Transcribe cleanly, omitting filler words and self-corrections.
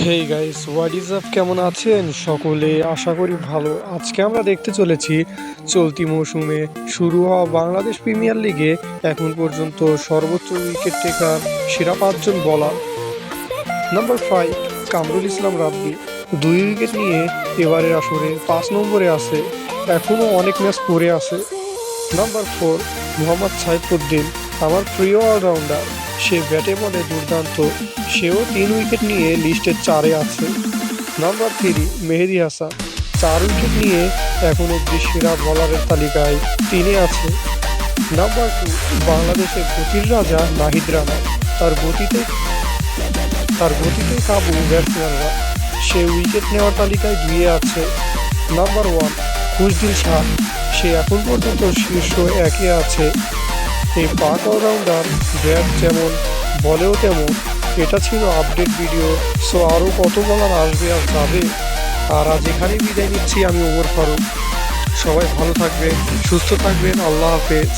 Hey guys, what is up? কেমন আছেন সকলে? আশা করি ভালো। আজকে আমরা দেখতে চলেছি চলতি মৌসুমে শুরু হওয়া বাংলাদেশ প্রিমিয়ার লিগে এখন পর্যন্ত সর্বোচ্চ উইকেট টেকার সেরা 5 জন বলার। নাম্বার 5, কামরুল ইসলাম রাব্বি 2 উইকেট নিয়ে এবারের আসরে 5 নম্বরে আছে, এখনও অনেক ম্যাচ পড়ে আছে। নাম্বার 4, মোহাম্মদ সাইফুদ্দিন, আমার প্রিয় অলরাউন্ডার। সে ব্যাটে বলে দুর্দান্ত, সেও 3 উইকেট নিয়ে লিস্টের 4-এ আছে। নাম্বার 3, মেহেদী হাসান 4 উইকেট নিয়ে এখন অব্দি সেরা বলারের তালিকায় 3-এ আছে। নাম্বার 2, বাংলাদেশের গতির রাজা নাহিদ রানা, তার গতিতে তার গতিতে কাবু ব্যাটসম্যানরা, সে উইকেট নেওয়ার তালিকায় 2-এ আছে। নাম্বার 1, খুশদিল শাহ, সে এখন পর্যন্ত শীর্ষ 1-এ আছে। এই পাক অলরাউন্ডার ব্যাট যেমন বলেও তেমন। এটা ছিল আপডেট ভিডিও। সো আরও কত বলার আসবে আর যাবে। আর আজ এখানেই বিদায় নিচ্ছি, আমি ওমর ফারুক। সবাই ভালো থাকবেন, সুস্থ থাকবেন, আল্লাহ হাফেজ।